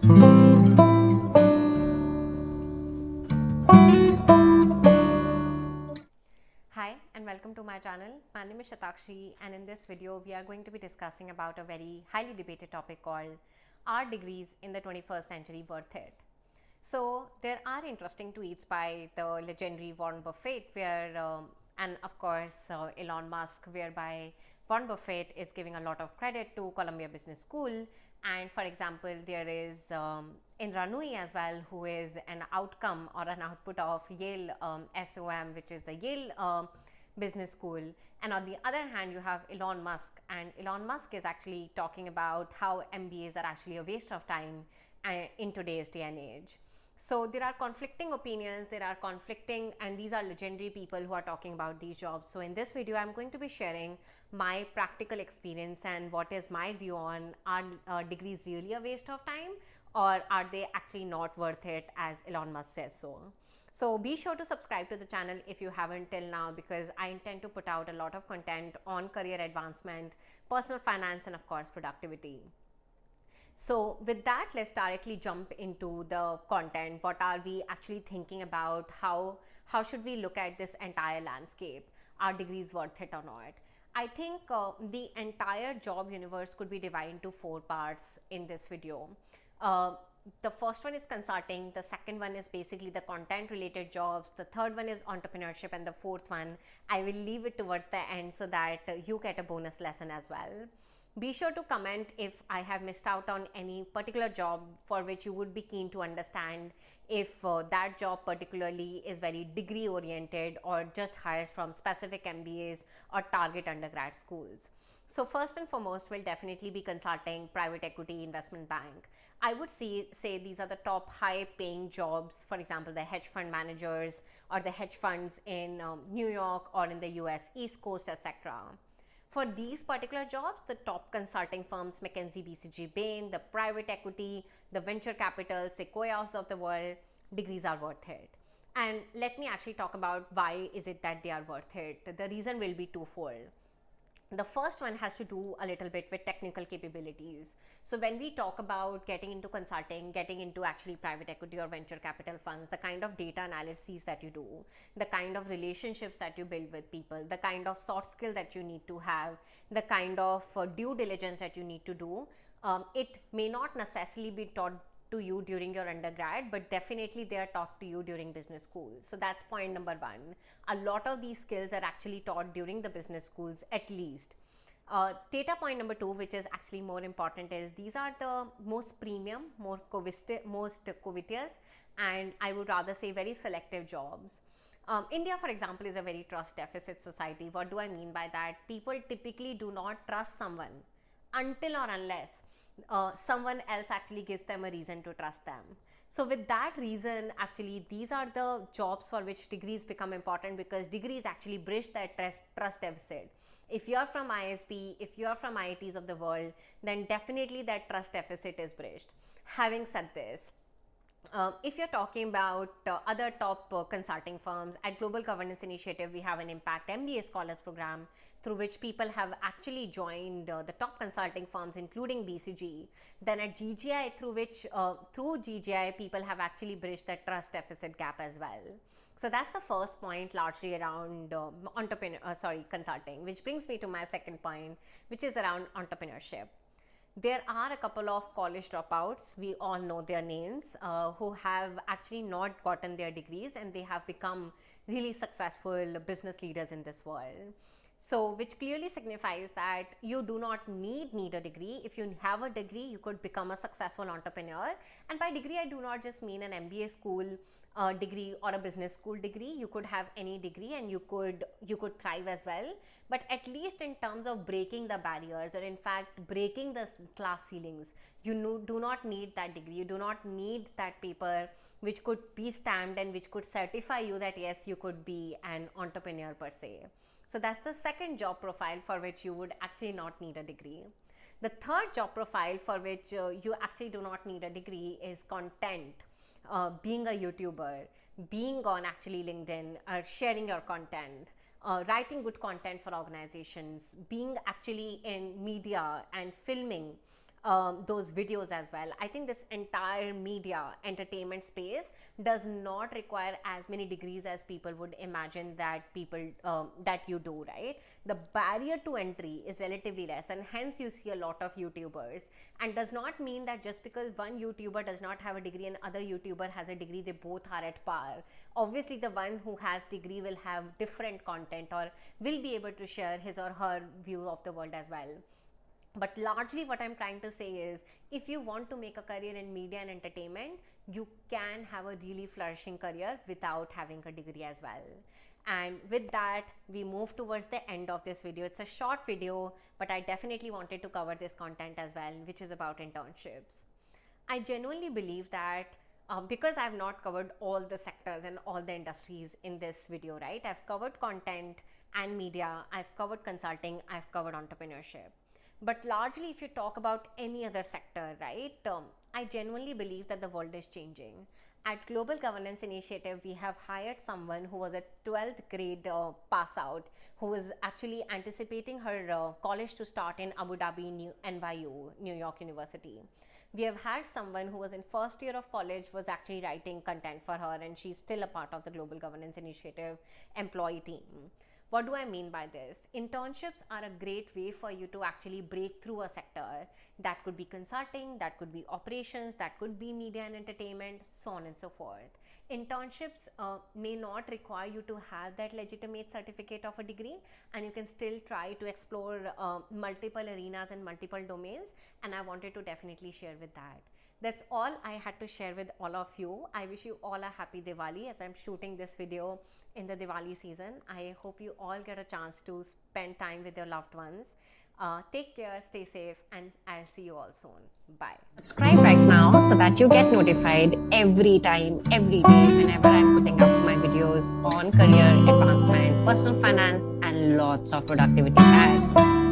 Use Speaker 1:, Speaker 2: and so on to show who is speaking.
Speaker 1: Hi and welcome to my channel. My name is Shatakshi, and in this video we are going to be discussing about a very highly debated topic called, are degrees in the 21st century worth it? So there are interesting tweets by the legendary Warren Buffett and of course Elon Musk, whereby Warren Buffett is giving a lot of credit to Columbia Business School, and for example there is Indra Nooyi as well, who is an outcome or an output of Yale SOM, which is the Yale Business School. And on the other hand, you have Elon Musk, and Elon Musk is actually talking about how MBAs are actually a waste of time in today's day and age. So there are conflicting opinions, and these are legendary people who are talking about these jobs. So in this video, I'm going to be sharing my practical experience and what is my view on, are degrees really a waste of time, or are they actually not worth it as Elon Musk says so. So be sure to subscribe to the channel if you haven't till now, because I intend to put out a lot of content on career advancement, personal finance, and of course productivity. So with that, let's directly jump into the content. What are we actually thinking about? How should we look at this entire landscape? Are degrees worth it or not? I think the entire job universe could be divided into 4 parts in this video. The first one is consulting, the second one is basically the content related jobs, the third one is entrepreneurship, and the fourth one I will leave it towards the end so that you get a bonus lesson as well. Be sure to comment if I have missed out on any particular job for which you would be keen to understand, if that job particularly is very degree oriented or just hires from specific MBAs or target undergrad schools. So first and foremost will definitely be consulting, private equity, investment bank. I would say these are the top high paying jobs, for example the hedge fund managers or the hedge funds in New York or in the US East Coast, etc. For these particular jobs, the top consulting firms, McKinsey, BCG, Bain, the private equity, the venture capital, Sequoias of the world, degrees are worth it. And let me actually talk about why is it that they are worth it. The reason will be twofold. The first one has to do a little bit with technical capabilities. So when we talk about getting into consulting, getting into actually private equity or venture capital funds, the kind of data analyses that you do, the kind of relationships that you build with people, the kind of soft skill that you need to have, the kind of due diligence that you need to do, it may not necessarily be taught to you during your undergrad, but definitely they are taught to you during business schools. So that's point number one. A lot of these skills are actually taught during the business schools at least. Data point number two, which is actually more important, is these are the most premium, most covetous, and I would rather say very selective jobs. India, for example, is a very trust deficit society. What do I mean by that? People typically do not trust someone until or unless someone else actually gives them a reason to trust them. So with that reason, actually these are the jobs for which degrees become important, because degrees actually bridge that trust deficit. If you're from ISB, if you're from IITs of the world, then definitely that trust deficit is bridged. Having said this, if you're talking about other top consulting firms, at Global Governance Initiative, we have an Impact MBA Scholars Program through which people have actually joined the top consulting firms, including BCG. Then at GGI, through GGI, people have actually bridged that trust deficit gap as well. So that's the first point, largely around consulting, which brings me to my second point, which is around entrepreneurship. There are a couple of college dropouts, we all know their names, who have actually not gotten their degrees, and they have become really successful business leaders in this world. So which clearly signifies that you do not need a degree. If you have a degree, you could become a successful entrepreneur. And by degree, I do not just mean an MBA school degree or a business school degree. You could have any degree and you could thrive as well. But at least in terms of breaking the barriers, or in fact breaking the class ceilings, you do not need that degree. You do not need that paper which could be stamped and which could certify you that yes, you could be an entrepreneur per se. So that's the second job profile for which you would actually not need a degree. The third job profile for which you actually do not need a degree is content. Being a YouTuber, being on actually LinkedIn, sharing your content, writing good content for organizations, being actually in media and filming, those videos as well. I think this entire media entertainment space does not require as many degrees as people would imagine that you do, right? The barrier to entry is relatively less, and hence you see a lot of YouTubers. And does not mean that just because one YouTuber does not have a degree and other YouTuber has a degree, they both are at par. Obviously the one who has degree will have different content or will be able to share his or her view of the world as well. But largely what I'm trying to say is, if you want to make a career in media and entertainment, you can have a really flourishing career without having a degree as well. And with that, we move towards the end of this video. It's a short video, but I definitely wanted to cover this content as well, which is about internships. I genuinely believe that because I've not covered all the sectors and all the industries in this video, right? I've covered content and media, I've covered consulting, I've covered entrepreneurship. But largely, if you talk about any other sector, right, I genuinely believe that the world is changing. At Global Governance Initiative, we have hired someone who was a 12th grade pass out, who was actually anticipating her college to start in Abu Dhabi, NYU, New York University. We have had someone who was in first year of college, was actually writing content for her, and she's still a part of the Global Governance Initiative employee team. What do I mean by this? Internships are a great way for you to actually break through a sector. That could be consulting, that could be operations, that could be media and entertainment, so on and so forth. Internships may not require you to have that legitimate certificate of a degree, and you can still try to explore multiple arenas and multiple domains, and I wanted to definitely share with that. That's all I had to share with all of you. I wish you all a happy Diwali as I'm shooting this video in the Diwali season. I hope you all get a chance to spend time with your loved ones. Take care, stay safe, and I'll see you all soon. Bye. Subscribe right now so that you get notified every time, every day, whenever I'm putting up my videos on career advancement, personal finance, and lots of productivity hacks.